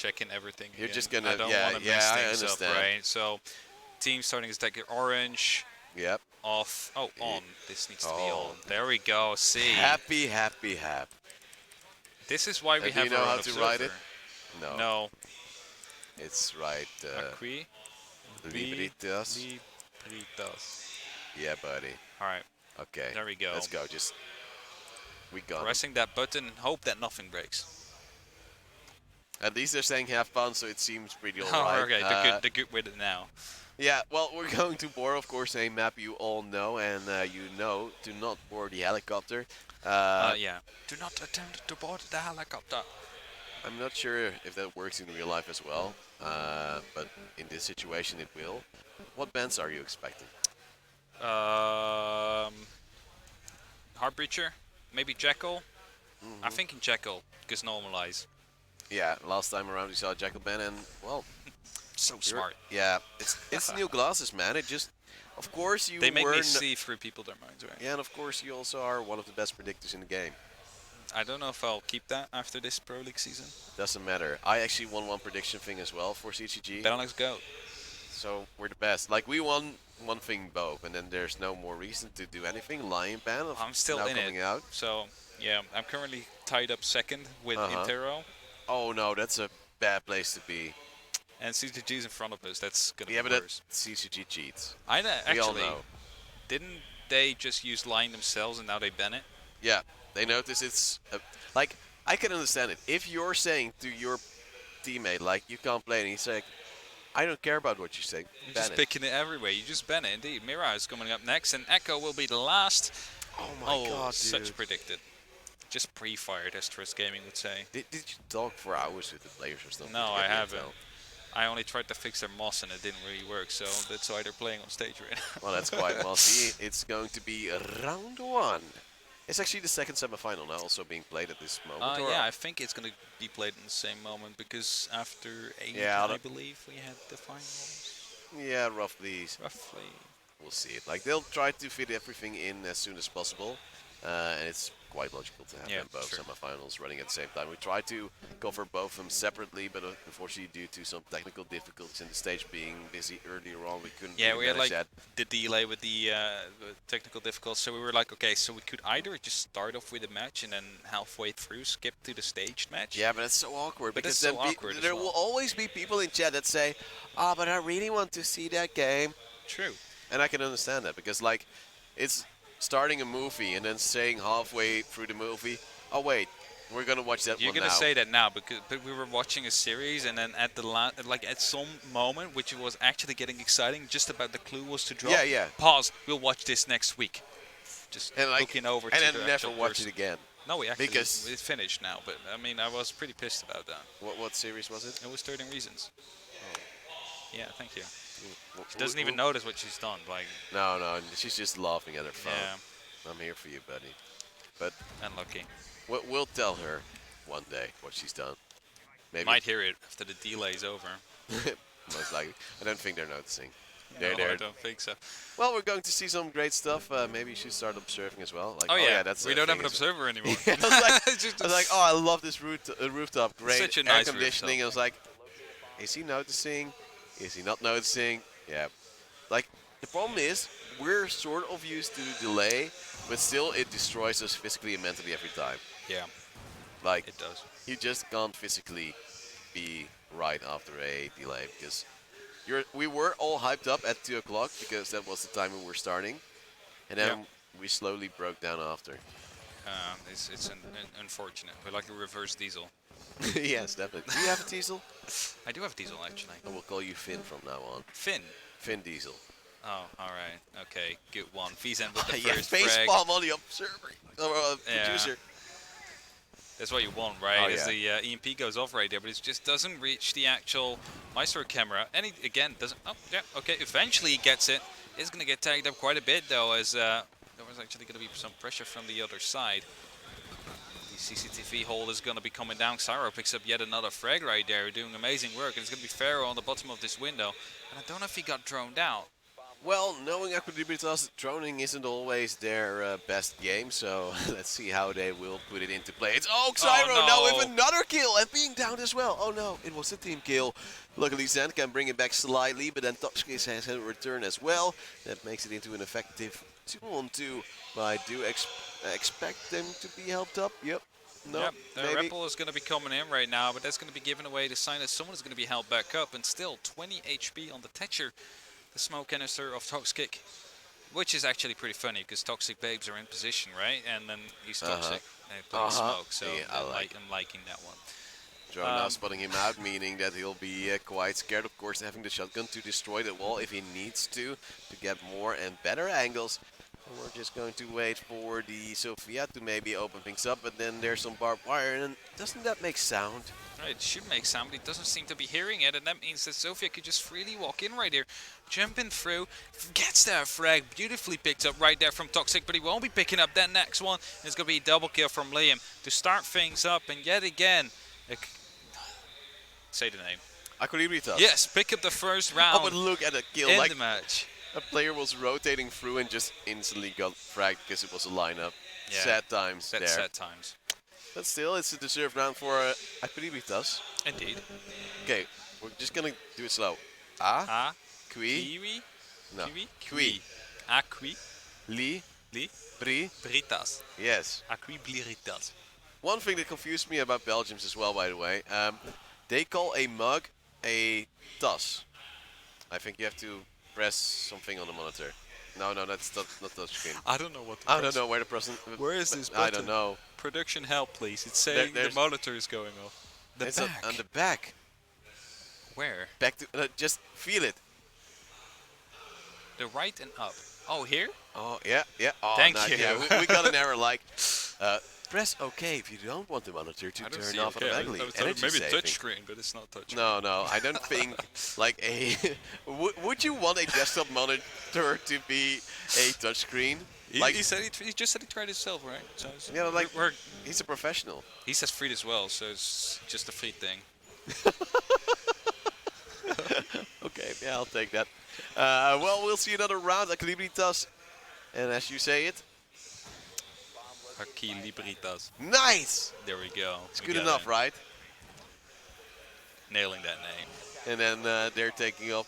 checking everything. You're again. just gonna, I don't want to mess I things up, understand. right? So, team starting is like orange, Yep. off. Oh, Y- on. This needs to be Oh, on. There we go. See, happy, happy, happy. this is why we Do you have know our how own to write it? observer. No, No, it's right. Acqui, B, Libritas. Libritas. Yeah, buddy. All right, Okay, there we go. let's go. Just we got 'em. Pressing that button, hope that nothing breaks. At least they're saying have fun, so it seems pretty Oh, alright. okay, the good with it now. Yeah, well, we're going to board, of course, a map you all know, and you know to not board the helicopter. Yeah. Do not attempt to board the helicopter. I'm not sure if that works in real life as well, but in this situation it will. What bands are you expecting? Heartbreacher, maybe Jekyll. I'm thinking Jekyll, because Normalize. Yeah, last time around we saw Jackal band, and well, So smart. yeah, it's new glasses, man. It just, of course, you They make were me see through people their minds, right? yeah, and of course you also are one of the best predictors in the game. I don't know if I'll keep that after this Pro League season. Doesn't matter. I actually won one prediction thing as well for CCG. Bet on let's go. So we're the best. Like we won one thing both, and then there's no more reason to do anything. Lion Band of I'm still now in coming it. out. So, yeah, I'm currently tied up second with Intero. Oh no, that's a bad place to be. And CTG's in front of us. That's going to Yeah, be but worse. that CCG cheats. I know, We all actually, know. didn't they just use Lion themselves and now they ban it? Yeah, they notice it's like I can understand it. If you're saying to your teammate like you can't play, and he's like, I don't care about what you say. You're Ban just it. picking it everywhere. You just ban it, indeed. Mira is coming up next, and Echo will be the last. Oh my god, such dude. predicted. Just pre-fired, as Trust Gaming would say. Did you talk for hours with the players or something? No, to I get the haven't. intel? I only tried to fix their moss and it didn't really work, so that's why they're playing on stage right now. Well, that's quite mossy. It's going to be round one. It's actually the second semifinal now, also being played at this moment. or- Yeah, I think it's going to be played in the same moment because after 8, Yeah, I believe, we had the finals. Yeah, roughly. Roughly. We'll see it. Like they'll try to fit everything in as soon as possible, and it's quite logical to have Yeah, them both sure. semifinals running at the same time. We tried to cover both of them separately, but unfortunately, due to some technical difficulties and the stage being busy earlier on, we couldn't. Yeah, really we had manage like that. the delay with the technical difficulties, so we were like, okay, so we could either just start off with a match and then halfway through skip to the staged match. Yeah, but it's so awkward But because it's then so awkward as there well. will always be people in chat that say, "Ah, but I really want to see that game," True. and I can understand that because like it's starting a movie and then saying halfway through the movie, "Oh wait, we're gonna watch that You're one gonna now." say that now because but we were watching a series and then at the like at some moment which was actually getting exciting, just about the clue was to drop. Yeah, yeah. Pause. We'll watch this next week. Just And like, looking over and to then the never actual watch person. it again. No, we actually Because- it's finished now. But I mean, I was pretty pissed about that. What series was it? It was 13 Reasons. Yeah, thank you. She She doesn't even notice what she's done. Like, No, she's just laughing at her phone. yeah, I'm here for you, buddy. But unlucky. we'll tell her one day what she's done. Maybe Might hear it after the delay's over. most likely. I don't think they're noticing. No, They're I don't think so. Well, we're going to see some great stuff. Maybe you should start observing as well. Like, Oh yeah, that's we a don't have thing, an isn't it? observer anymore. I was like, It's just I was like, oh, I love this rooftop. Great Such a air nice conditioning. rooftop. I was like, is he noticing? Is he not noticing? Yeah. Like, the problem is, we're sort of used to the delay, but still it destroys us physically and mentally every time. yeah, Like, it does. you just can't physically be right after a delay because we were all hyped up at 2 o'clock because that was the time we were starting, and then we slowly broke down after. It's unfortunate. We're like a reverse diesel. Yes, definitely. Do you have a diesel? I do have diesel actually. I will call you Finn from now on. Finn. Finn Diesel. Oh, all right. Okay, good one. Fizen with the Yeah, first face frag. palm on the observer or Yeah. producer. That's what you want, right? Oh, As yeah. the EMP goes off right there, but it just doesn't reach the actual Maestro camera. And he, again, doesn't... Oh, yeah, okay. Eventually he gets it. It's going to get tagged up quite a bit, though, as there was actually going to be some pressure from the other side. The CCTV hold is going to be coming down. Xyro picks up yet another frag right there, doing amazing work. And it's going to be Pharaoh on the bottom of this window. And I don't know if he got droned out. Well, knowing Equilibritas, droning isn't always their best game, so let's see how they will put it into play. It's Xyro now with another kill and being down as well. Oh no, it was a team kill. Luckily Zen can bring it back slightly, but then Toxic has a return as well. That makes it into an effective 2-on-2, but I do expect them to be helped up. Yep. No, Yep, maybe. Ripple is going to be coming in right now, but that's going to be given away the sign that someone is going to be held back up, and still 20 HP on the Thatcher. The smoke canister of Toxic, which is actually pretty funny because Toxic babes are in position, right? And then he's Toxic and putting smoke, so yeah, I'm liking that one. Drone now spotting him out, meaning that he'll be quite scared, of course, having the shotgun to destroy the wall if he needs to get more and better angles. And we're just going to wait for the Sophia to maybe open things up, but then there's some barbed wire, and doesn't that make sound? Right, it should make sound, but he doesn't seem to be hearing it, and that means that Sophia could just freely walk in right here, jumping through, gets that frag, beautifully picked up right there from Toxic, but he won't be picking up that next one. It's going to be a double kill from Liam to start things up, and yet again, say the name. Equilibritas. Yes, pick up the first round. Oh, but look at the kill. In like the match. A player was rotating through and just instantly got fragged because it was a lineup. Yeah, sad times there. Sad times. But still, it's a deserved round for Equilibritas. Indeed. Okay, we're just gonna do it slow. Kiwi. No. Qui. Aqui. Li. Li. Bri. Britas. Yes. Aequilibritas. One thing that confused me about Belgians as well, by the way, they call a mug a tas. I think you have to press something on the monitor. No, that's not touchscreen. I don't know what to I press. don't know where the person. Where is this button? I don't know. Production help, please. It's saying the monitor is going off. It's on the back. Where? Back to just feel it. The right and up. Oh, here? Oh yeah. Oh, Thank nice. you. Yeah, we got an error like. Press OK if you don't want the monitor to turn off automatically. Maybe touchscreen, but it's not touchscreen. No, I don't think like a. Would you want a desktop monitor to be a touchscreen? He just said he tried it himself, right? So yeah, like he's a professional. He says free as well, so it's just a free thing. Okay, yeah, I'll take that. Well, we'll see another round. Equilibritas, and as you say it. Aequilibritas. Nice! There we go. It's good enough, right? Nailing that name. And then they're taking up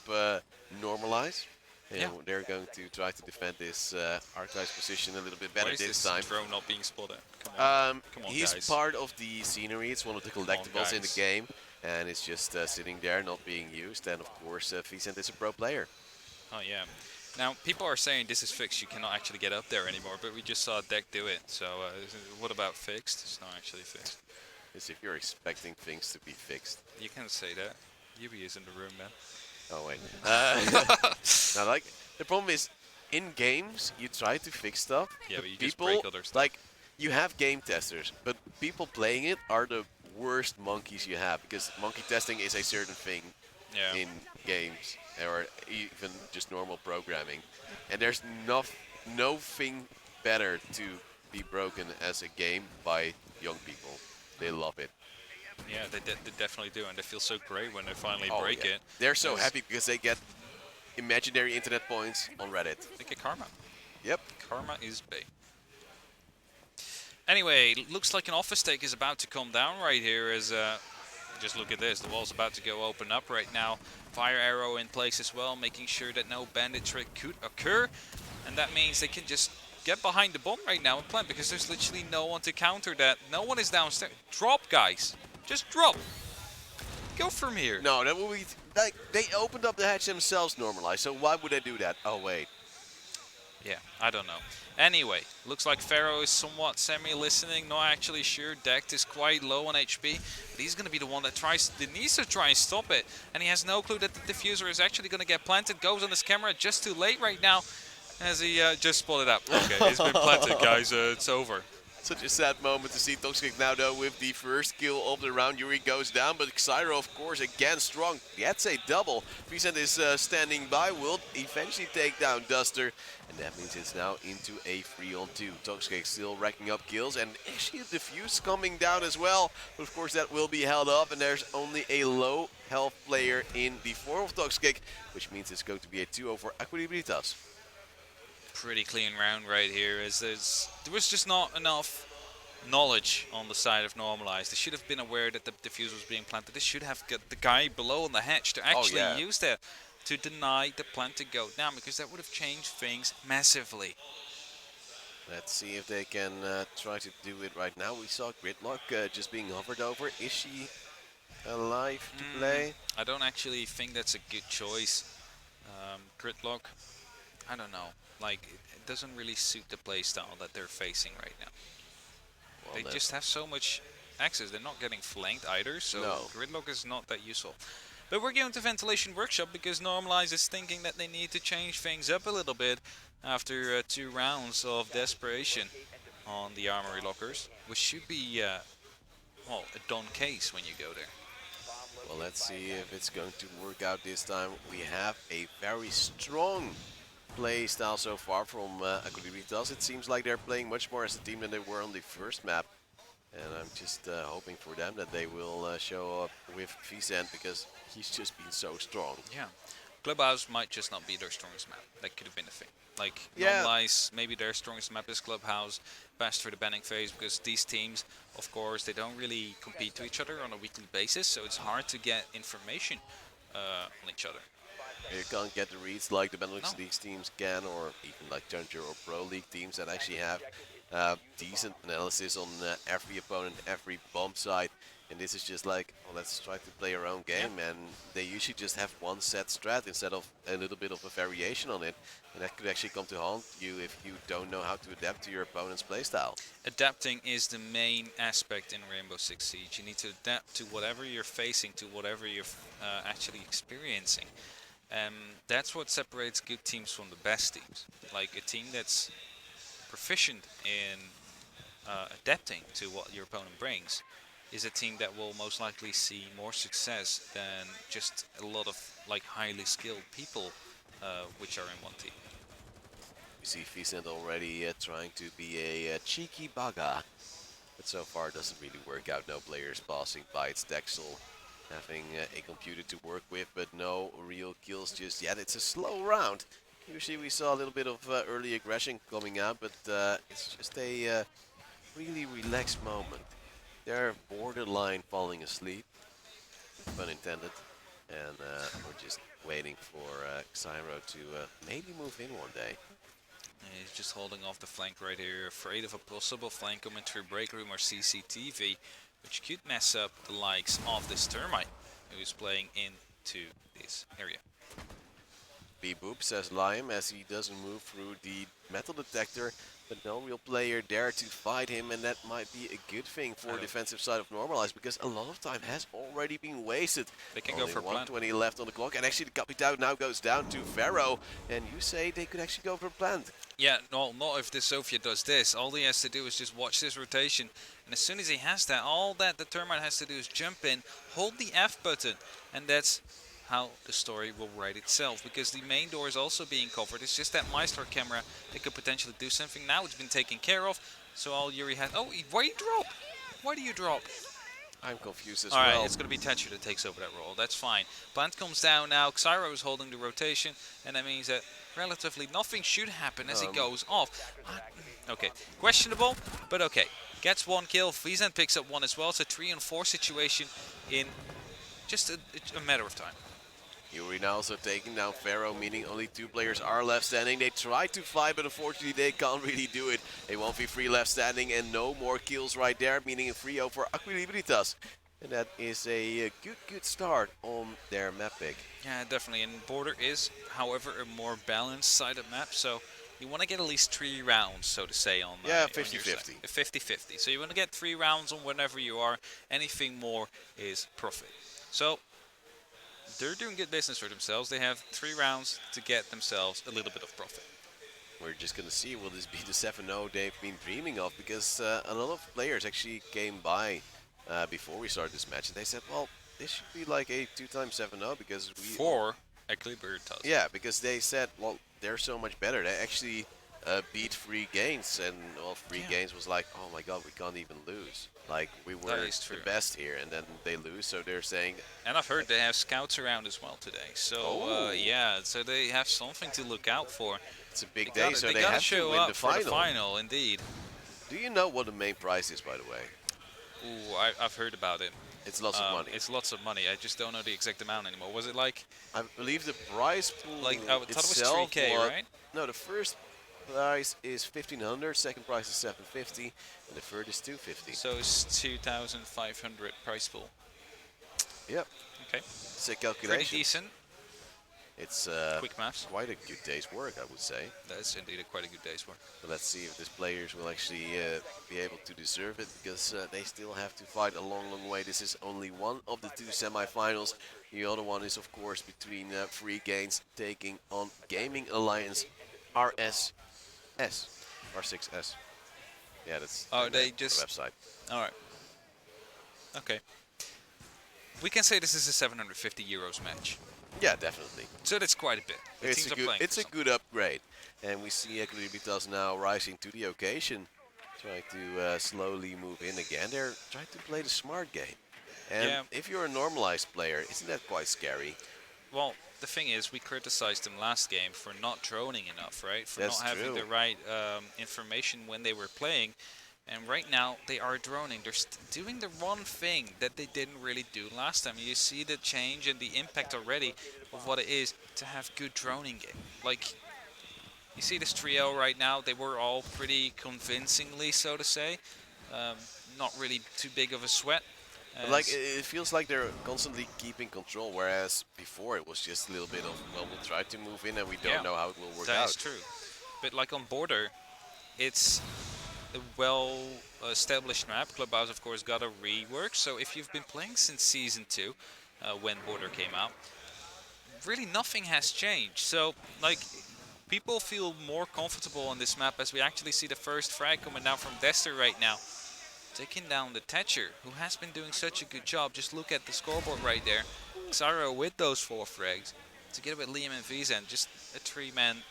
Normalize. And yeah. They're going to try to defend this archives position a little bit better this time. Why is this drone not being spotted? Come on, he's guys. part of the scenery. It's one of the collectibles in the game. And it's just sitting there, not being used. And of course, Vicent is a pro player. Oh, yeah. Now, people are saying this is fixed, you cannot actually get up there anymore, but we just saw Deck do it. So, what about fixed? It's not actually fixed. As if you're expecting things to be fixed. You can't say that. Yubi is in the room, man. Oh, wait. Now, like, the problem is, in games, you try to fix stuff. Yeah, but you people, just break other stuff. Like, you have game testers, but people playing it are the worst monkeys you have, because monkey testing is a certain thing in games. Or even just normal programming, and there's nothing better to be broken as a game by young people. They love it. Yeah, they definitely do, and they feel so great when they finally break it. They're so happy because they get imaginary internet points on Reddit. They get karma. Yep. Karma is big. Anyway, looks like an office take is about to come down right here as just look at this, the wall's about to go open up right now. Fire arrow in place as well, making sure that no bandit trick could occur. And that means they can just get behind the bomb right now and plant, because there's literally no one to counter that. No one is downstairs. Drop, guys. Just drop. Go from here. No, that would be like they opened up the hatch themselves, Normalize. So why would they do that? Oh wait. Yeah, I don't know. Anyway, looks like Pharaoh is somewhat semi-listening, not actually sure. Decked is quite low on HP, but he's going to be the one that needs to try and stop it. And he has no clue that the diffuser is actually going to get planted. Goes on his camera just too late right now, as he just spotted up. Okay, it's been planted, guys. It's over. Such a sad moment to see Toxic now though with the first kill of the round. Yuri goes down, but Xyro of course again strong. Gets a double. Vicent is standing by, will eventually take down Duster. And that means it's now into a 3-on-2. Toxic still racking up kills and actually a defuse coming down as well. But of course that will be held up and there's only a low health player in the form of Toxic, which means it's going to be a 2-0 for Aequilibritas. Pretty clean round right here, as there was just not enough knowledge on the side of Normalize. They should have been aware that the defuse was being planted. They should have got the guy below on the hatch to actually use that to deny the plant to go down, because that would have changed things massively. Let's see if they can try to do it right now. We saw Gridlock just being hovered over. Is she alive to play? I don't actually think that's a good choice. Gridlock, I don't know. Like, it doesn't really suit the playstyle that they're facing right now. Well, They just have so much access. They're not getting flanked either, so Gridlock is not that useful. But we're going to Ventilation Workshop because Normalize is thinking that they need to change things up a little bit after 2 rounds of desperation on the Armory Lockers, which should be, well, a done case when you go there. Well, let's see if it's going to work out this time. We have a very strong play style so far from Aequilibritas. It seems like they're playing much more as a team than they were on the first map. And I'm just hoping for them that they will show up with Vicent because he's just been so strong. Yeah. Clubhouse might just not be their strongest map. That could have been a thing. Like, Normalize, maybe their strongest map is Clubhouse, best for the banning phase, because these teams, of course, they don't really compete to each other on a weekly basis, so it's hard to get information on each other. You can't get the reads like the Benelux League teams can, or even like Challenger or Pro League teams that actually have decent analysis on every opponent, every bomb site. And this is just like, well, let's try to play our own game. And they usually just have one set strat instead of a little bit of a variation on it. And that could actually come to haunt you if you don't know how to adapt to your opponent's playstyle. Adapting is the main aspect in Rainbow Six Siege. You need to adapt to whatever you're facing, to whatever you're actually experiencing. That's what separates good teams from the best teams. Like a team that's proficient in adapting to what your opponent brings is a team that will most likely see more success than just a lot of like highly skilled people which are in one team. You see Vicent already trying to be a cheeky baga, but so far it doesn't really work out. No players passing by. It's Dexel having a computer to work with, but no real kills just yet. It's a slow round. Usually we saw a little bit of early aggression coming out, but it's just a really relaxed moment. They're borderline falling asleep, pun intended, and we're just waiting for Xyro to maybe move in one day. He's just holding off the flank right here, afraid of a possible flank coming through break room or CCTV, which could mess up the likes of this Termite, who is playing into this area. B-boop, says Lime, as he doesn't move through the metal detector, but no real player there to fight him, and that might be a good thing for defensive side of Normalize, because a lot of time has already been wasted. They can Only go for 120 left on the clock, and actually the Capital now goes down to Pharaoh, and you say they could actually go for plant. Yeah, no, not if the Sophia does this. All he has to do is just watch this rotation, and as soon as he has that, all that the Termite has to do is jump in, hold the F button, and that's how the story will write itself, because the main door is also being covered. It's just that Maestro camera that could potentially do something. Now it's been taken care of, so all Yuri has... Oh, why do you drop? Why do you drop? I'm confused as well. Alright, it's going to be Thatcher that takes over that role. That's fine. Plant comes down now. Xyro is holding the rotation, and that means that relatively nothing should happen as he goes off. Okay, questionable, but okay. Gets 1 kill. Vicent picks up 1 as well. It's a 3-on-4 situation in just a matter of time. Yuri now also taking down Pharaoh, meaning only 2 players are left standing. They try to fly, but unfortunately they can't really do it. A 1v3 left standing and no more kills right there, meaning a 3-0 for Aequilibritas. And that is a good start on their map pick. Yeah, definitely. And Border is, however, a more balanced sided map, so you want to get at least 3 rounds, so to say, on 50-50. 50-50. So you want to get 3 rounds on whenever you are. Anything more is profit. So they're doing good business for themselves. They have 3 rounds to get themselves a little bit of profit. we're just gonna see, will this be the 7-0 they've been dreaming of? Because a lot of players actually came by before we started this match and they said, well, this should be like a 2x 7-0 because we For Equilibritas. yeah, because they said, well, they're so much better. They actually beat Free Gains, and well, Free Gains was like, oh my god, we can't even lose. Like, we were the best here, and then they lose, so they're saying... And I've heard they have scouts around as well today. So, yeah, so they have something to look out for. It's a big day, so they they gotta have to show win up the for final. the final, indeed. Do you know what the main prize is, by the way? Ooh, I've heard about it. It's lots of money. It's lots of money. I just don't know the exact amount anymore. Was it like... I believe the prize pool Like, I thought it was itself 3K, right? No, the first prize is 1,500, second prize is 750, and the third is 250. So it's 2,500 prize pool. Yep. Okay. It's a calculation. Pretty decent. It's Quick maths. quite a good day's work, I would say. That is indeed quite a good day's work. But let's see if these players will actually be able to deserve it, because they still have to fight a long, long way. This is only one of the two semifinals. The other one is, of course, between Free Gains taking on Gaming Alliance RSS. R6S. Yeah, that's they the just... website. All right. Okay. We can say this is a 750 euros match. Yeah, definitely. So that's quite a bit. The It's teams a are good, playing it's for a good upgrade, and we see Equilibritas now rising to the occasion, trying to slowly move in again. They're trying to play the smart game, and if you're a normalized player, isn't that quite scary? Well, the thing is, we criticized them last game for not droning enough, right? For That's not having true. the right information when they were playing. And right now, they are droning. They're doing the one thing that they didn't really do last time. You see the change and the impact already of what it is to have good droning game. Like, you see this trio right now, they were all pretty convincingly, so to say. Not really too big of a sweat. But like, it feels like they're constantly keeping control, whereas before it was just a little bit of, well, we'll try to move in and we don't know how it will work out. That is true. But like on Border, it's a well-established map. Clubhouse, of course, got a rework. So if you've been playing since Season 2, when Border came out, really nothing has changed. So, like, people feel more comfortable on this map as we actually see the first frag coming down from Dester right now. Taking down the Thatcher, who has been doing such a good job. Just look at the scoreboard right there. Xaro with those 4 frags. Together with Liam and Visa, and just a 3-man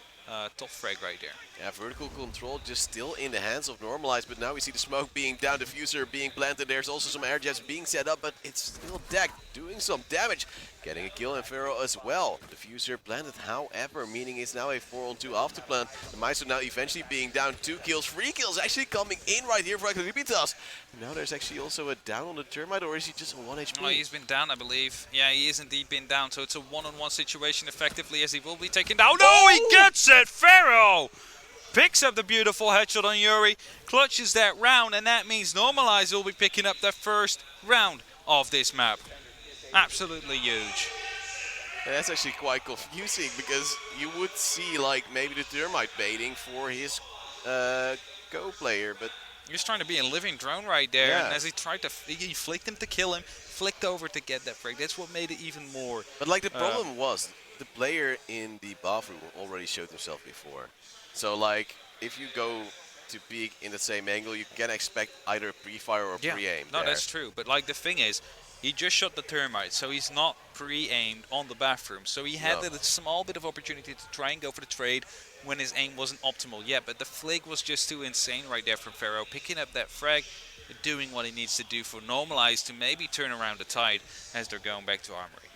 top frag right there. Yeah, vertical control just still in the hands of Normalize, but now we see the smoke being down, diffuser being planted. There's also some air jets being set up, but it's still decked, doing some damage. Getting a kill, and Pharaoh as well. Diffuser planted, however, meaning it's now a 4-on-2 after plant. The Meister now eventually being down 2 kills, 3 kills actually coming in right here for Equilibritas. Now there's actually also a down on the Termite, or is he just on 1 HP? Oh, he's been down, I believe. Yeah, he is indeed been down, so it's a one-on-one situation effectively as he will be taken down. No, he gets it! Pharaoh picks up the beautiful headshot on Yuri, clutches that round, and that means Normalize will be picking up the first round of this map. Absolutely huge. And that's actually quite confusing, because you would see like maybe the Termite baiting for his co-player, but He was trying to be a living drone right there, Yeah. and as he tried to, he flicked him to kill him, flicked over to get that frag. That's what made it even more. But like the problem was, the player in the bathroom already showed himself before. So like, if you go to peek in the same angle, you can expect either a pre-fire or pre-aim. No, that's true. But like the thing is, he just shot the Termite, so he's not pre-aimed on the bathroom. So he had a small bit of opportunity to try and go for the trade when his aim wasn't optimal yet. But the flick was just too insane right there from Pharaoh, picking up that frag, doing what he needs to do for Normalize to maybe turn around the tide as they're going back to Armory.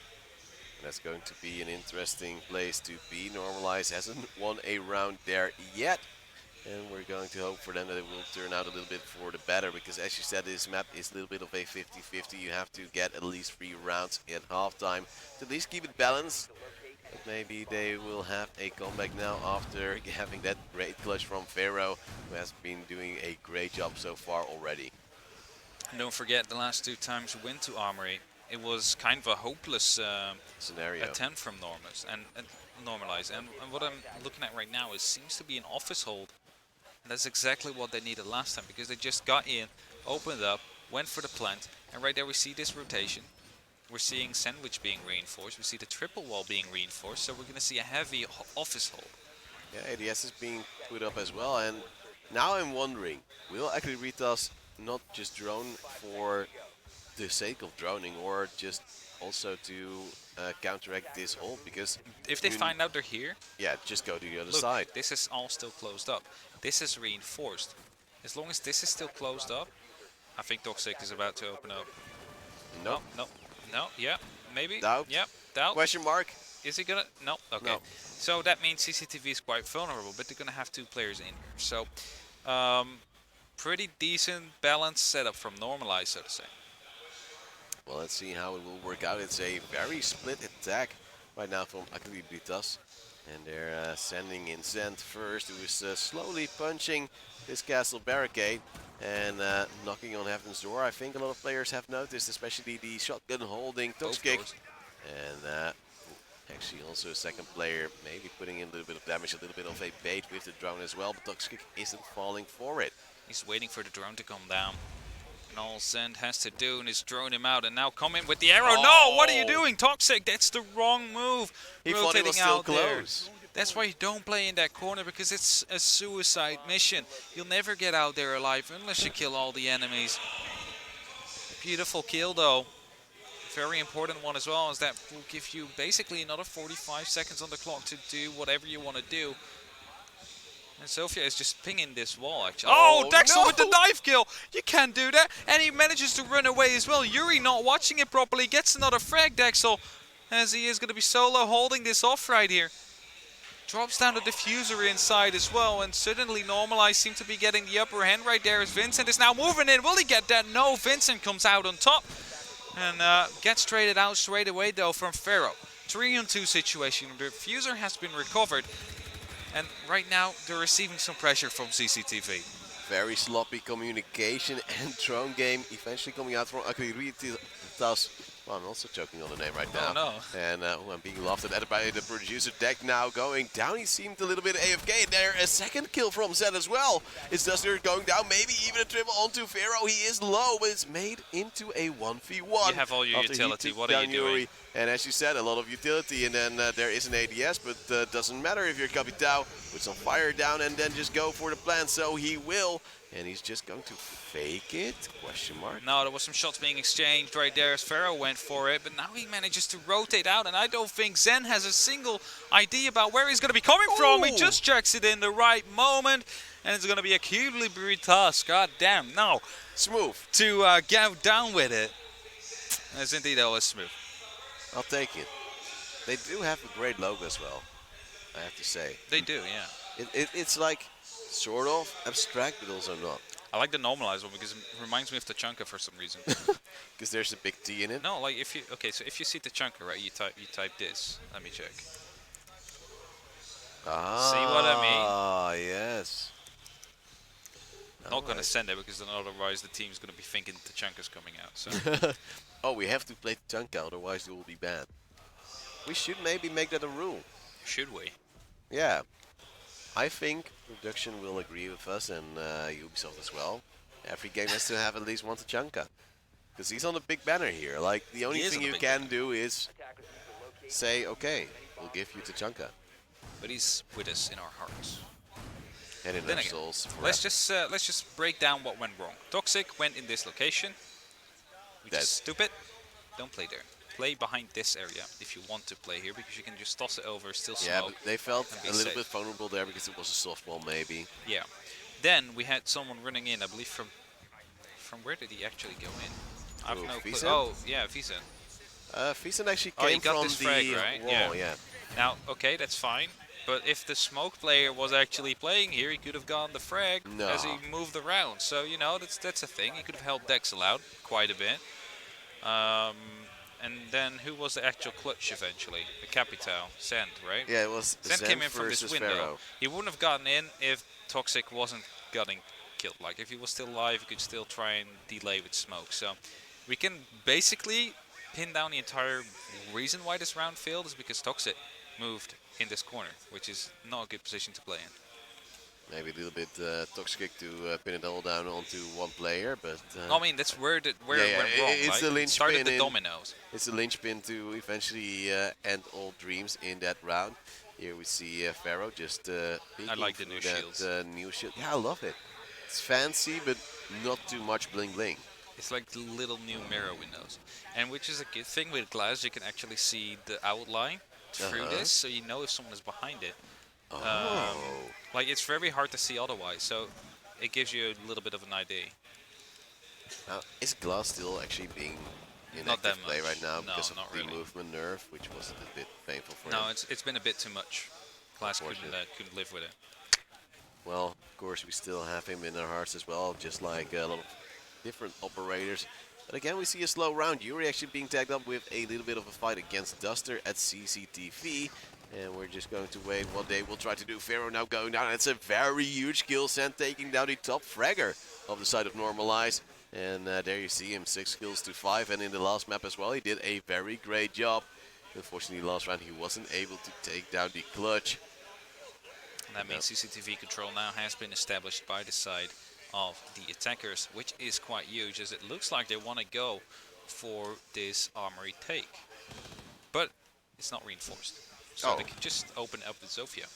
That's going to be an interesting place to be. Normalize hasn't won a round there yet. And we're going to hope for them that it will turn out a little bit for the better, because as you said, this map is a little bit of a 50-50. You have to get at least 3 rounds at halftime to at least keep it balanced. But maybe they will have a comeback now after having that great clutch from Pharaoh, who has been doing a great job so far already. And don't forget, the last 2 times we went to Armory, it was kind of a hopeless scenario attempt from Normalize. And what I'm looking at right now seems to be an office hold. And that's exactly what they needed last time, because they just got in, opened up, went for the plant, and right there we see this rotation. We're seeing Sandwich being reinforced, we see the triple wall being reinforced, so we're going to see a heavy office hold. Yeah, ADS is being put up as well, and now I'm wondering, will Aequilibritas not just drone for the sake of droning, or just also to counteract this hold? Because If they you, find out they're here, yeah, just go to the other look, side. this is all still closed up. This is reinforced. As long as this is still closed up, I think Toxic is about to open up. Nope. Oh, no, no, yeah, maybe, Doubt? yeah, doubt. Question mark? Is he gonna? No, okay. No. So that means CCTV is quite vulnerable, but they're gonna have 2 players in here. So, um, pretty decent balanced setup from Normalize, so to say. Well, let's see how it will work out. It's a very split attack right now from Aequilibritas. And they're sending in Zend first, who is slowly punching this castle barricade and knocking on Heaven's door. I think a lot of players have noticed, especially the shotgun holding Both Toxic. doors. And actually also a second player maybe putting in a little bit of damage, a little bit of a bait with the drone as well, but Toxic isn't falling for it. He's waiting for the drone to come down. And all Zend has to do is drone him out, and now come in with the arrow. Oh. No, what are you doing, Toxic? That's the wrong move. He thought he Rotating was still out there. close. That's why you don't play in that corner, because it's a suicide mission. You'll never get out there alive unless you kill all the enemies. Beautiful kill though. Very important one as well, as that will give you basically another 45 seconds on the clock to do whatever you want to do. And Sophia is just pinging this wall, actually. Oh, Dexel no! with the knife kill! You can't do that! And he manages to run away as well. Yuri not watching it properly, gets another frag, Dexel, as he is going to be solo holding this off right here. Drops down the diffuser inside as well, and suddenly Normalize seem to be getting the upper hand right there as Vincent is now moving in. Will he get that? No, Vincent comes out on top. And gets traded out straight away though from Pharaoh. 3-on-2 situation. The diffuser has been recovered. And right now they're receiving some pressure from CCTV. Very sloppy communication and drone game eventually coming out from Aequilibritas. Well, I'm also choking on the name right now. Oh no. And I'm being laughed at by the producer. Deck now going down. He seemed a little bit AFK there. A second kill from Zed as well. It's Duster going down. Maybe even a triple onto Pharaoh. He is low, but it's made into a 1v1. You have all your utility. What are you doing? And as you said, a lot of utility. And then there is an ADS, but doesn't matter if you're Capitao. Put some fire down and then just go for the plan. So he will. And he's just going to fake it? Question mark. No, there was some shots being exchanged right there as Pharaoh went for it, but now he manages to rotate out, and I don't think Zen has a single idea about where he's going to be coming from. He just checks it in the right moment, and it's going to be Aequilibritas. God damn, no. Smooth. To go down with it. As indeed always smooth. I'll take it. They do have a great logo as well, I have to say. They do, yeah. It's like sort of abstract, but also not. I like the Normalize one because it reminds me of Tachanka for some reason. Because there's a big T in it. No, like if you so if you see Tachanka, right, you type this. Let me check. Ah, see what I mean? Ah, yes. Not gonna send it because then otherwise the team's gonna be thinking Tachanka's coming out. So Oh, we have to play Tachanka, otherwise it will be banned. We should maybe make that a rule. should we? Yeah. I think production will agree with us, and Ubisoft as well. Every game has to have at least one Tachanka. Because he's on the big banner here. Like, the only thing you can do is say, okay, we'll give you Tachanka. But he's with us in our hearts. And in Then our again, souls. let's just break down what went wrong. Toxic went in this location, which is stupid. Don't play there. Play behind this area if you want to play here, because you can just toss it over, still smoke. Yeah, but they felt a little safe. bit vulnerable there because it was a softball maybe. Yeah. Then we had someone running in, I believe from where did he actually go in? I've no clue. Wiesen? Oh, yeah, Wiesen. Wiesen actually Oh, he came got from this the frag, right? wall, yeah. Now, okay, that's fine. But if the smoke player was actually playing here, he could have gotten the frag as he moved around. So, you know, that's a thing. He could have helped Dexel out quite a bit. And then who was the actual clutch eventually? The Capital, Zend, right? Yeah, it was Zend came in from this versus window. Pharaoh. He wouldn't have gotten in if Toxic wasn't getting killed. Like, if he was still alive, he could still try and delay with smoke. So, we can basically pin down the entire reason why this round failed is because Toxic moved in this corner, which is not a good position to play in. Maybe a little bit toxic to pin it all down onto one player, but... I mean, that's where it went wrong. It's the it started linchpin the dominoes. It's the linchpin to eventually end all dreams in that round. Here we see Pharaoh just I peeking like the new through shields. that new shield. Yeah, I love it. It's fancy, but not too much bling bling. It's like the little new mirror windows. And which is a good thing with glass, you can actually see the outline through Uh-huh. this, so you know if someone is behind it. Um, Oh. like it's very hard to see otherwise, so it gives you a little bit of an idea. Now, is Glass still actually being in Not that active play right much. now No, because of not the really. movement nerf, which was a bit painful for him? No, it's been a bit too much. Glass Unfortunate. couldn't live with it. Well, of course, we still have him in our hearts as well, just like a lot of different operators. But again, we see a slow round. Yuri actually being tagged up with a little bit of a fight against Duster at CCTV. And we're just going to wait what they will try to do. Pharaoh now going down. It's a very huge kill send, taking down the top fragger of the side of Normalize. And there you see him, 6 kills to 5. And in the last map as well, he did a very great job. Unfortunately, last round he wasn't able to take down the clutch. And that means CCTV control now has been established by the side of the attackers, which is quite huge, as it looks like they want to go for this armory take. But it's not reinforced. So Oh. they can just open up with Zofia.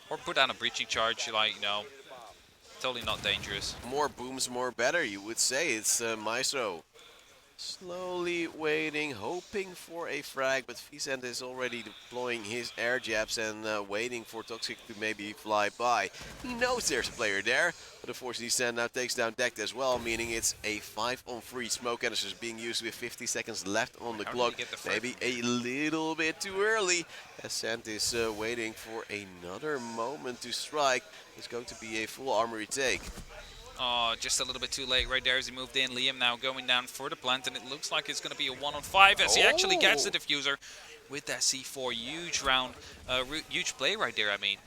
Or put down a breaching charge, like, you know, totally not dangerous. More booms, more better, you would say. It's Maestro slowly waiting, hoping for a frag, but Vicent is already deploying his air jabs and waiting for Toxic to maybe fly by. He knows there's a player there, but unfortunately Sand now takes down Decked as well, meaning it's a 5-on-3 smoke canisters being used with 50 seconds left on the How did clock. he get the frag Maybe from a little bit too early, as Sand is waiting for another moment to strike. It's going to be a full armory take. Oh, just a little bit too late right there as he moved in. Liam now going down for the plant, and it looks like it's going to be a 1-on-5 as he actually gets the diffuser with that C4. Huge round, huge play right there, I mean.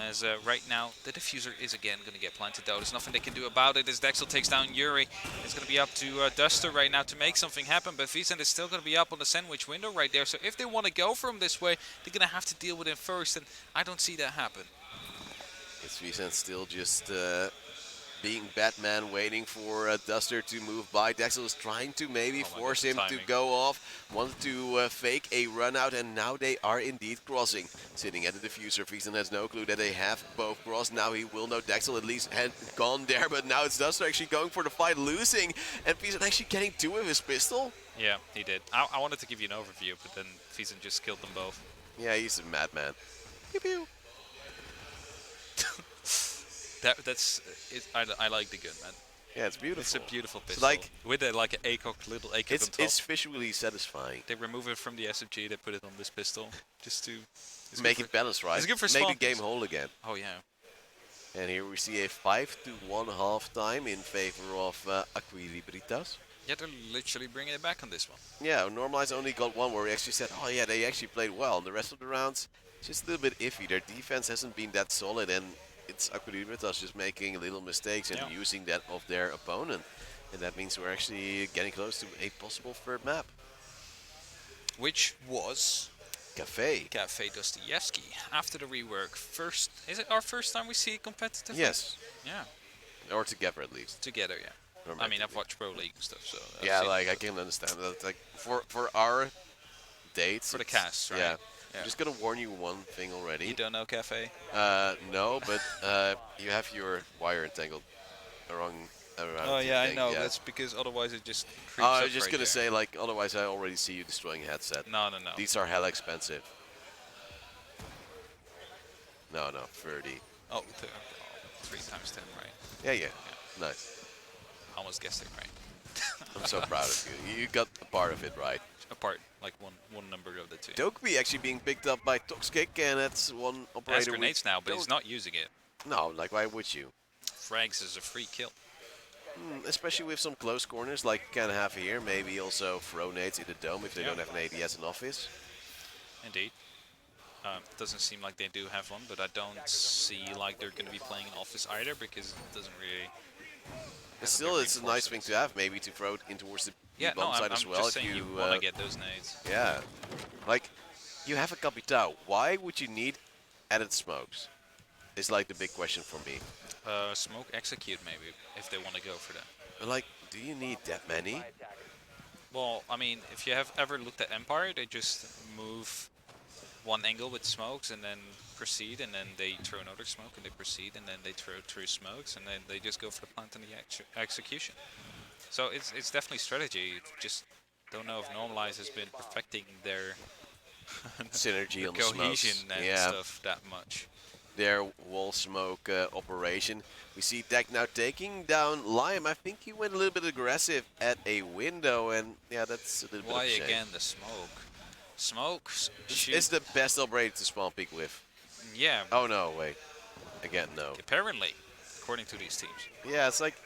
As right now, the diffuser is again going to get planted, though. There's nothing they can do about it as Dexel takes down Yuri. It's going to be up to Duster right now to make something happen, but Vicent is still going to be up on the sandwich window right there. So if they want to go for him this way, they're going to have to deal with him first, and I don't see that happen. It's Vicent still just being Batman, waiting for Duster to move by. Dexel is trying to maybe force him to go off, wanted to fake a run out, and now they are indeed crossing. Sitting at the diffuser, Vicent has no clue that they have both crossed. Now he will know Dexel at least had gone there, but now it's Duster actually going for the fight, losing, and Vicent actually getting two with his pistol. Yeah, he did. I wanted to give you an overview, but then Vicent just killed them both. Yeah, he's a madman. Pew pew. That's it, I like the gun, man. Yeah, it's beautiful. It's a beautiful It's pistol. like with a, like an little ACOG on top. it's visually satisfying. They remove it from the SMG, they put it on this pistol, just to Make it balanced, right? It's good for Make the spawn game picks. whole again. Oh yeah. And here we see a 5-1 halftime in favor of Aequilibritas. Yeah, they're literally bringing it back on this one. Yeah, Normalize only got one where we actually said, oh yeah, they actually played well. And the rest of the rounds, just a little bit iffy. Their defense hasn't been that solid, and it's Aequilibritas just making little mistakes and using that of their opponent. And that means we're actually getting close to a possible third map. Which was Cafe. Cafe Dostoevsky. After the rework, is it our first time we see it competitive? Yes. Yeah. Or together at least. Together, yeah. I mean, I've watched Pro League and stuff, so. Yeah, like I can understand that. Like for our dates. For the cast, right? Yeah. I'm just gonna warn you one thing already. You don't know Cafe? No, but you have your wire entangled around. Oh yeah, I know. Yeah. That's because otherwise it just creeps I up was just right gonna there. say, like, otherwise I already see you destroying a headset. No. These are hella expensive. No, 30. Oh, 3 times 10, right? Yeah. Nice. Almost guessed it right. I'm so proud of you. You got a part of it right. Apart, like one number of the two. Dokeby actually being picked up by Toxic, and that's one operator. Has grenades now, but he's not using it. No, like why would you? Frags is a free kill. Especially with some close corners like you can have here. Maybe also throw nades in the dome if they don't have an ADS in office. Indeed. Doesn't seem like they do have one, but I don't see like they're going to be playing in office either because it doesn't really. But still, it's a nice thing to have, maybe to throw it in towards the bomb side as well. I'm just saying you want to get those nades. Yeah, like you have a Capitao. Why would you need added smokes? It's like the big question for me. Smoke execute maybe if they want to go for that. But like, do you need that many? Well, I mean, if you have ever looked at Empire, they just move one angle with smokes and then proceed, and then they throw another smoke and they proceed, and then they throw smokes, and then they just go for the plant and the execution. So it's definitely strategy. Just don't know if Normalize has been perfecting their Synergy on the cohesion smokes. and Yeah. stuff that much. Their wall smoke operation. We see Deck now taking down Lime. I think he went a little bit aggressive at a window, and yeah, that's a little bit Why of a shame. again the smoke? Smokes shoot. It's the best operator to spawn peek with. Yeah, Oh no, wait. Again, no. apparently, according to these teams. Yeah, it's like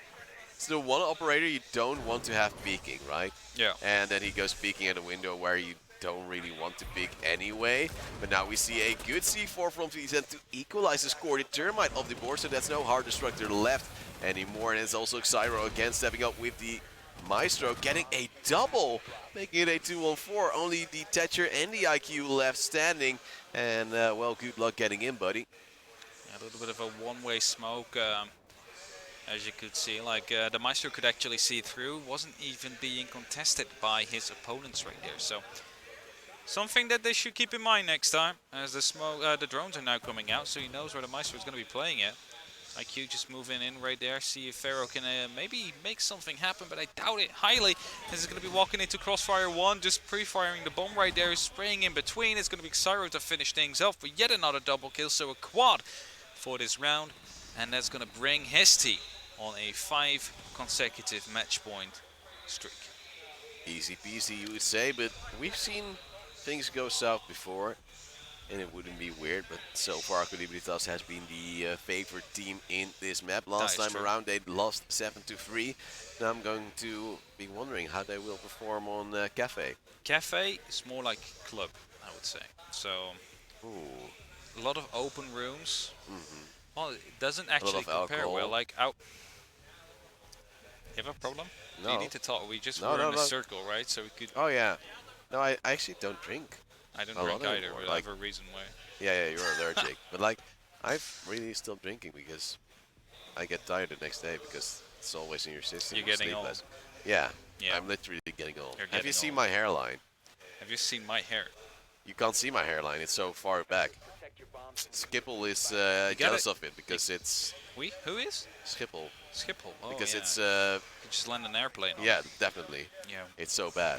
it's the one operator you don't want to have peeking, right? Yeah. And then he goes peeking at a window where you don't really want to peek anyway. But now we see a good C4 from TZ to equalize the score. The Termite off the board, so that's no hard destructor left anymore. And it's also Xyro again stepping up with the Maestro, getting a double, making it a 2-on-4. Only the Thatcher and the IQ left standing. And, well, good luck getting in, buddy. A little bit of a one-way smoke, as you could see. Like the Maestro could actually see through, wasn't even being contested by his opponents right there. So something that they should keep in mind next time, as the drones are now coming out, so he knows where the Maestro is going to be playing it. IQ just moving in right there, see if Pharaoh can maybe make something happen, but I doubt it highly. This is going to be walking into Crossfire 1, just pre-firing the bomb right there, spraying in between. It's going to be Xyro to finish things off with yet another double kill, so a quad for this round. And that's going to bring his team on a 5 consecutive match point streak. Easy peasy, you would say, but we've seen things go south before, and it wouldn't be weird, but so far Equilibritas has been the favored team in this map. Last time around they lost 7-3. Now I'm going to be wondering how they will perform on Cafe. Cafe is more like club, I would say. So, Ooh. a lot of open rooms. Mm-hmm. Well, it doesn't actually compare well. Like, out. You have a problem? No. Do you need to talk? We just were in a circle, right? So we could. Oh yeah. No, I actually don't drink. I don't drink either, but I have a reason why. Yeah, you're allergic. But like, I'm really still drinking because I get tired the next day because it's always in your system. You're getting old. Yeah, I'm literally getting old. Have you seen my hairline? Have you seen my hair? You can't see my hairline. It's so far back. Skipple is jealous of it because it's. Who is? Skipple. Skipple. Oh, because yeah. it's. You just land an airplane. Yeah, definitely. Yeah. It's so bad.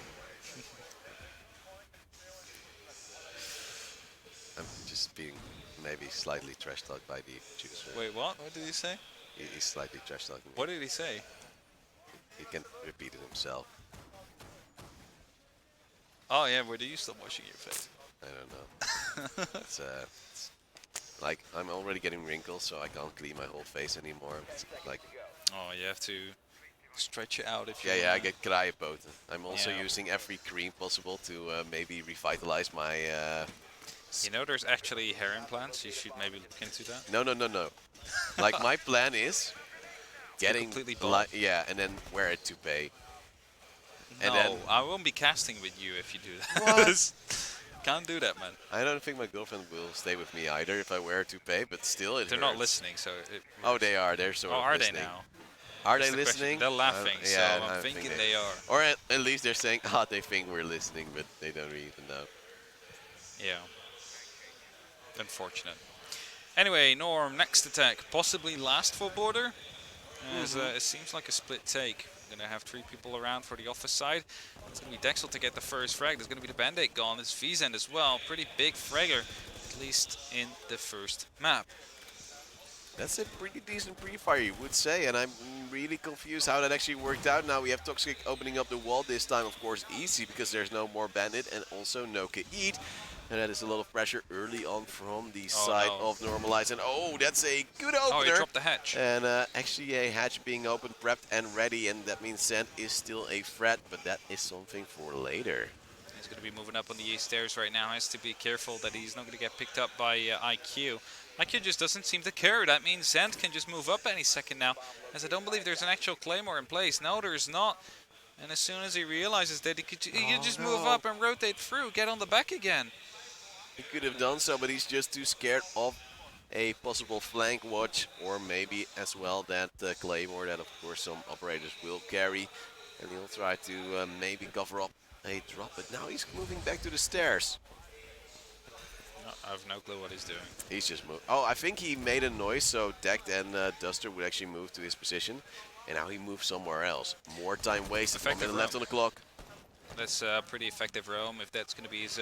I'm just being maybe slightly trash talked by the producer. Wait, what? What did he say? He's slightly trash talking. What did he say? He can repeat it himself. Oh yeah, where do you stop washing your face? I don't know. it's like I'm already getting wrinkles, so I can't clean my whole face anymore. It's like. Oh, you have to stretch it out if you. Yeah, I get cryopoten. I'm also Yeah. using every cream possible to maybe revitalize my. You know, there's actually hair implants. You should maybe look into that. No. Like my plan is getting completely bald. yeah, and then wear a toupee. No, And then I won't be casting with you if you do that. What? Can't do that, man. I don't think my girlfriend will stay with me either if I wear a toupee, but still it They're hurts. not listening, so. Oh, they are. They're sort of are listening. they now? Are That's they the question. listening? They're laughing, so yeah, I'm I thinking think they are. Or at least they're saying, they think we're listening, but they don't even know. Yeah. Unfortunate. Anyway, Norm, next attack. Possibly last for border. As it seems like a split take. We're going to have 3 people around for the office side. It's going to be Dexel to get the first frag. There's going to be the Band-Aid gone. It's Vzend as well. Pretty big fragger, at least in the first map. That's a pretty decent pre-fire, you would say, and I'm really confused how that actually worked out. Now we have Toxic opening up the wall, this time of course easy because there's no more Bandit and also no Kaid. And that is a lot of pressure early on from the side of Normalize. And that's a good opener. Oh, he dropped the hatch. And actually a hatch being open, prepped and ready, and that means Zend is still a threat, but that is something for later. He's going to be moving up on the A stairs right now. Has to be careful that he's not going to get picked up by IQ. IQ just doesn't seem to care. That means Zend can just move up any second now, as I don't believe there's an actual Claymore in place. No, there's not. And as soon as he realizes that, he could just move up and rotate through, get on the back again. He could have done so, but he's just too scared of a possible flank watch, or maybe as well that Claymore that of course some operators will carry. And he'll try to maybe cover up a drop, but now he's moving back to the stairs. I have no clue what he's doing. He's just moved. Oh, I think he made a noise so Decked and Duster would actually move to his position. And now he moves somewhere else. More time wasted. 1 Effective minute left roam. on the clock. That's a pretty effective roam if that's going to be his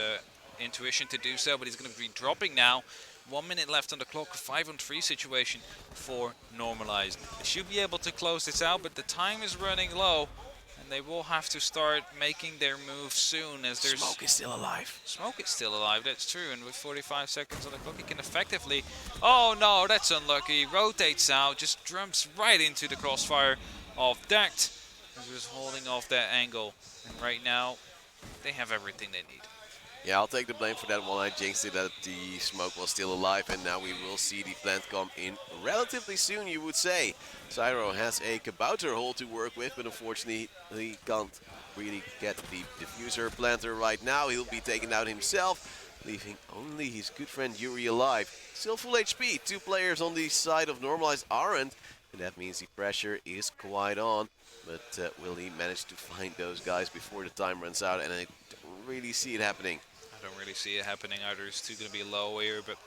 intuition to do so, but he's going to be dropping now. 1 minute left on the clock, 5-on-3 situation for Normalize. They should be able to close this out, but the time is running low, and they will have to start making their move soon as there's... Smoke is still alive. Smoke is still alive, that's true, and with 45 seconds on the clock, he can effectively... Oh no, that's unlucky. Rotates out, just jumps right into the crossfire of Decked. He's just holding off that angle, and right now, they have everything they need. Yeah, I'll take the blame for that one. I jinxed it that the smoke was still alive, and now we will see the plant come in relatively soon, you would say. Cyro has a Kabouter hole to work with, but unfortunately he can't really get the diffuser planter right now. He'll be taken out himself, leaving only his good friend Yuri alive. Still full HP, 2 players on the side of Normalize aren't, and that means the pressure is quite on. But will he manage to find those guys before the time runs out? And I don't really see it happening. I don't really see it happening either. It's two going to be low here, but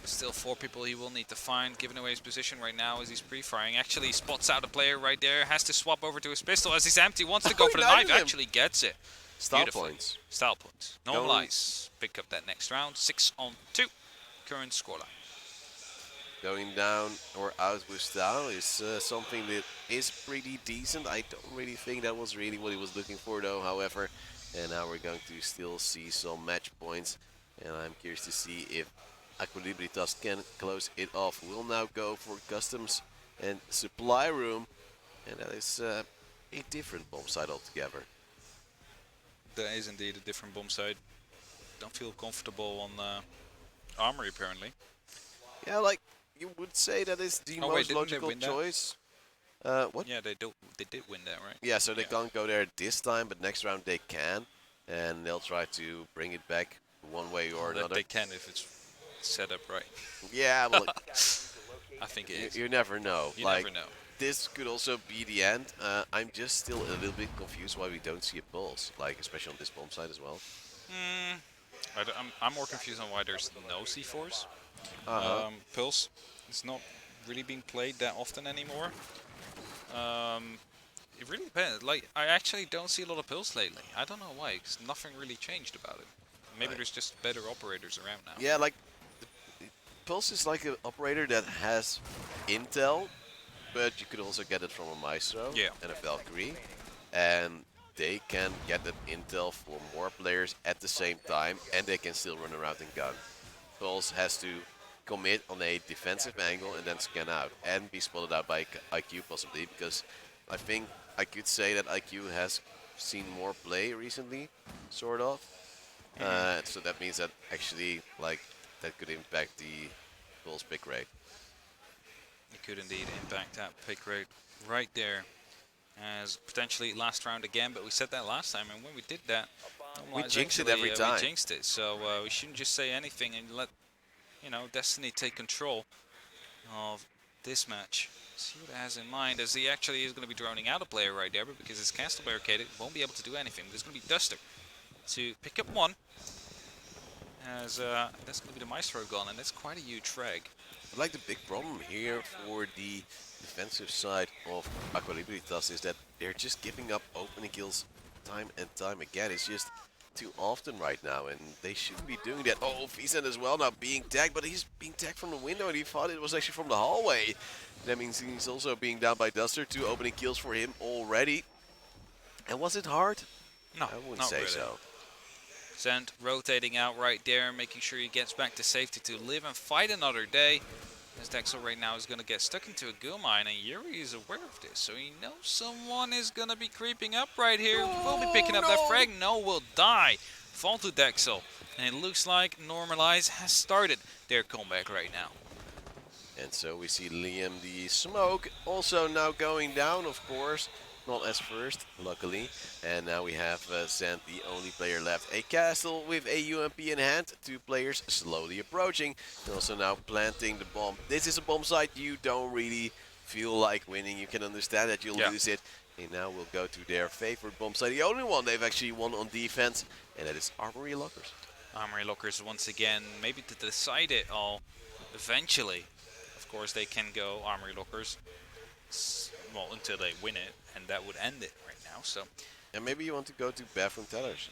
still 4 people he will need to find. Giving away his position right now as he's pre-firing. Actually, he spots out a player right there. Has to swap over to his pistol as he's empty. Wants to go for the knife. Actually gets it. Style points. Style points. Normalize. Pick up that next round. 6-on-2. Current scoreline. Going down or out with style is something that is pretty decent. I don't really think that was really what he was looking for though, however. And now we're going to still see some match points. And I'm curious to see if Aequilibritas can close it off. We'll now go for customs and supply room. And that is a different bomb site altogether. That is indeed a different bomb site. Don't feel comfortable on armory apparently. Yeah, like you would say that is the most logical choice. What? Yeah, they did win that, right? Yeah, so they can't go there this time, but next round they can, and they'll try to bring it back one way or another. They can if it's set up right. Yeah, well, I think it is. You never know. You like, never know. This could also be the end. I'm just still a little bit confused why we don't see a pulse, like especially on this bomb side as well. I'm more confused on why there's no C4s. Pulse is not really being played that often anymore. It really depends. Like, I actually don't see a lot of Pulse lately. I don't know why, because nothing really changed about it. Maybe there's just better operators around now. Yeah, like, Pulse is like an operator that has intel, but you could also get it from a Maestro and a Valkyrie. And they can get that intel for more players at the same time, and they can still run around and gun. Pulse has to commit on a defensive angle and then scan out and be spotted out by IQ possibly, because I think I could say that IQ has seen more play recently, sort of. So that means that actually, like, that could impact the Pulse pick rate. It could indeed impact that pick rate right there. As potentially last round again, but we said that last time, and when we did that, we jinxed it every time. We jinxed it, so we shouldn't just say anything and let, you know, Destiny take control of this match. See what it has in mind, as he actually is going to be droning out a player right there, but because it's castle barricaded, won't be able to do anything. There's going to be Duster to pick up one, as that's going to be the Maestro gun, and that's quite a huge frag. I like the big problem here for the defensive side of Aequilibritas is that they're just giving up opening kills time and time again. It's just too often right now, and they shouldn't be doing that. Oh, Vincent as well now being tagged, but he's being tagged from the window, and he thought it was actually from the hallway. That means he's also being down by Duster. 2 opening kills for him already. And was it hard? No, I wouldn't not say really. so. Zend rotating out right there, making sure he gets back to safety to live and fight another day. As Dexel right now is going to get stuck into a goo mine, and Yuri is aware of this, so he knows someone is going to be creeping up right here. Will be picking up that frag. No, will die. Fall to Dexel, and it looks like Normalize has started their comeback right now. And so we see Liam the smoke also now going down, of course. Not as first, luckily. And now we have Zend, the only player left. A castle with a UMP in hand. 2 players slowly approaching. And also now planting the bomb. This is a bomb site you don't really feel like winning. You can understand that you'll lose it. And now we'll go to their favorite bomb site. The only one they've actually won on defense. And that is Armory Lockers. Armory lockers once again, maybe to decide it all. Eventually, of course, they can go armory lockers. Well, until they win it, and that would end it right now. So And maybe you want to go to bathroom tellers.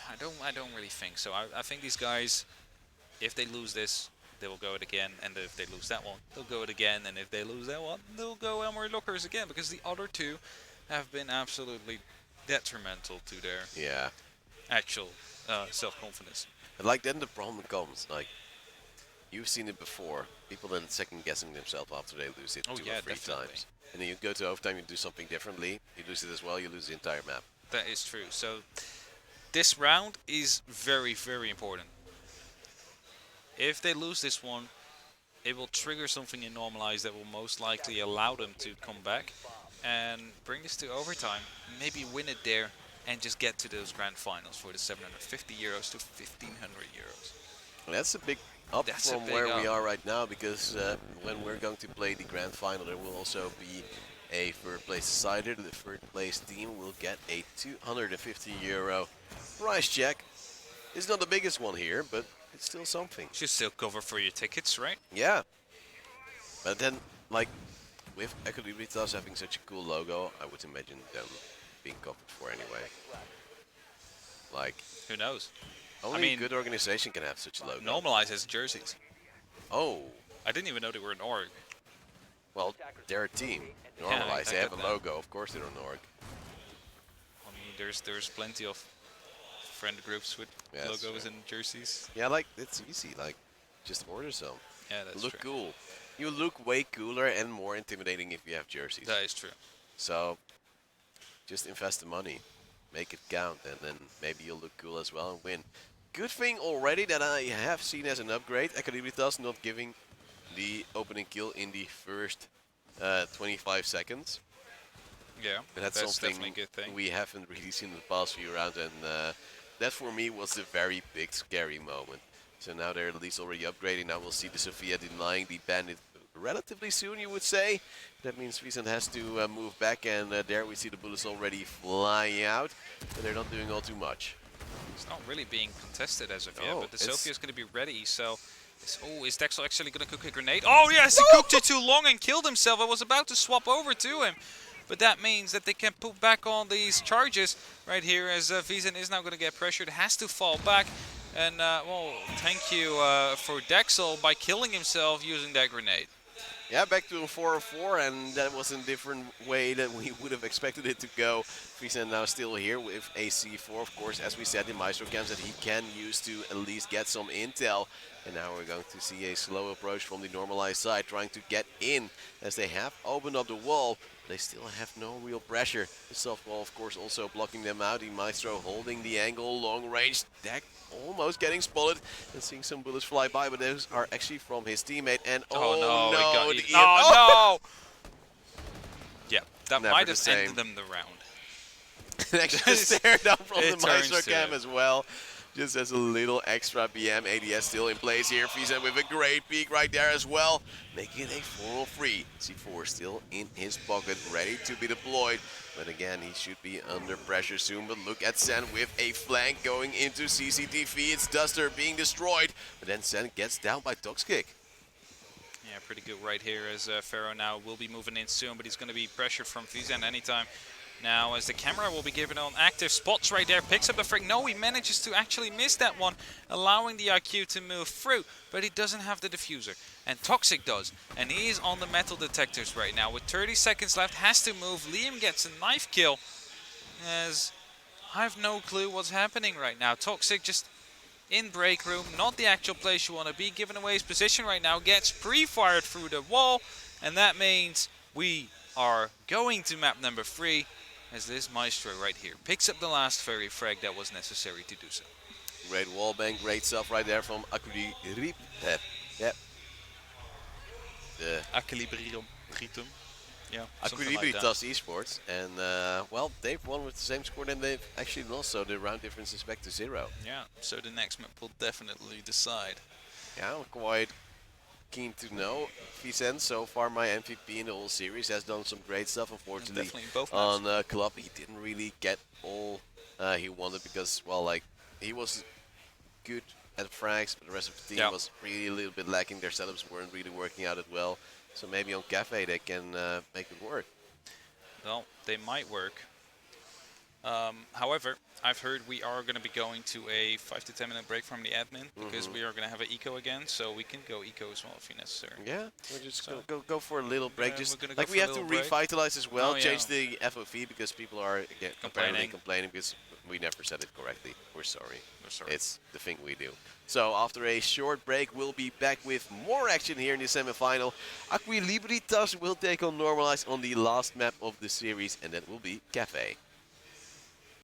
I don't really think so. I think these guys, if they lose this, they will go it again, and if they lose that one, they'll go it again, and if they lose that one, they'll go armory lockers again, because the other two have been absolutely detrimental to their Yeah. actual self-confidence. And like then the problem comes, like you've seen it before. People then second guessing themselves after they lose it Oh two yeah, or three definitely. times. And then you go to overtime, you do something differently. You lose it as well. You lose the entire map. That is true. So this round is very, very important. If they lose this one, it will trigger something in Normalize that will most likely allow them to come back and bring this to overtime. Maybe win it there and just get to those grand finals for the 750 euros to 1500 euros. And that's a big up That's a from big where we up. are right now, because when we're going to play the grand final, there will also be a third place decider. The third place team will get a 250 euro prize check. It's not the biggest one here, but it's still something. Should still cover for your tickets, right? Yeah. But then, like, with Equilibritas having such a cool logo, I would imagine them being covered for anyway. Like, Who knows? only mean, a good organization can have such a logo. Normalize has jerseys. Oh, I didn't even know they were an org. well, they're a team. Yeah, Normalize, I they have get a that. logo. Of course they're an org. I mean, there's plenty of friend groups with Yeah, that's logos true. and jerseys. Yeah, like, it's easy. Like, just order some. Yeah, that's Look true. cool. You look way cooler and more intimidating if you have jerseys. That is true. So, just invest the money. Make it count, and then maybe you'll look cool as well and win. Good thing already that I have seen as an upgrade, Equilibritas not giving the opening kill in the first 25 seconds. Yeah, But that's definitely something a good thing. we haven't really seen in the past few rounds, and that for me was a very big scary moment. So now they're at least already upgrading. Now we'll see the Sophia denying the bandit relatively soon, you would say. That means Vicent has to move back, and there we see the bullets already flying out, but they're not doing all too much. It's not really being contested as of yet, No, but the it's- Sophia is going to be ready, so... is Dexel actually going to cook a grenade? Oh yes, he cooked it too long and killed himself. I was about to swap over to him. But that means that they can put back on these charges right here, as Vizen is now going to get pressured, has to fall back. And, well, thank you for Dexel by killing himself using that grenade. Yeah, back to a 4-4, and that was in a different way than we would have expected it to go. Friesen now still here with a C4, of course, as we said in Maestro camps, that he can use to at least get some intel. And now we're going to see a slow approach from the Normalized side, trying to get in, as they have opened up the wall. They still have no real pressure. The soft wall, of course, also blocking them out. The Maestro holding the angle, long range. Deck almost getting spotted and seeing some bullets fly by, but those are actually from his teammate. And Oh no, it got the eaten. EM Oh no! Yeah, that Never might the have same. ended them the round. Actually, stare down from It the Maestro turns to cam it. as well. Just as a little extra BM. ADS still in place here. Friesen with a great peek right there as well. Making it a 4-3. C4 still in his pocket, ready to be deployed. But again, he should be under pressure soon. But look at Sen with a flank going into CCTV. It's Duster being destroyed. But then Sen gets down by Toxic. Yeah, pretty good right here, as Pharaoh now will be moving in soon, but he's going to be pressured from Vizen anytime. Now, as the camera will be given on active spots right there, picks up the frag. No, he manages to actually miss that one, allowing the IQ to move through, but he doesn't have the diffuser. And Toxic does, and he is on the metal detectors right now. With 30 seconds left, has to move. Liam gets a knife kill, as I have no clue what's happening right now. Toxic just in break room, not the actual place you want to be. Giving away his position right now, gets pre-fired through the wall, and that means we are going to map number 3, as this Maestro right here picks up the last fairy frag that was necessary to do so. Great wallbang, great stuff right there from Aequilibritas. Yep. The Equilibrium. Yeah, something like that. Aequilibritas Esports, and well, they've won with the same score, and they've actually lost, so the round difference is back to 0. Yeah, so the next map will definitely decide. Yeah, I'm quite keen to know. Vicent, so far my MVP in the whole series, has done some great stuff. Unfortunately, Definitely in both on maps. Club, he didn't really get all he wanted because, well, like, he was good at frags, but the rest of the team was really a little bit lacking. Their setups weren't really working out as well. So maybe on Cafe they can make it work. Well, they might work. However, I've heard we are going to be going to a 5 to 10 minute break from the admin because we are going to have an eco again, so we can go eco as well if necessary. Yeah, we're just gonna go for a little break. Just like we have to revitalize as well, change the FOV because people are apparently complaining because we never said it correctly. We're sorry. It's the thing we do. So after a short break, we'll be back with more action here in the semi-final. Aequilibritas will take on Normalize on the last map of the series, and that will be Cafe.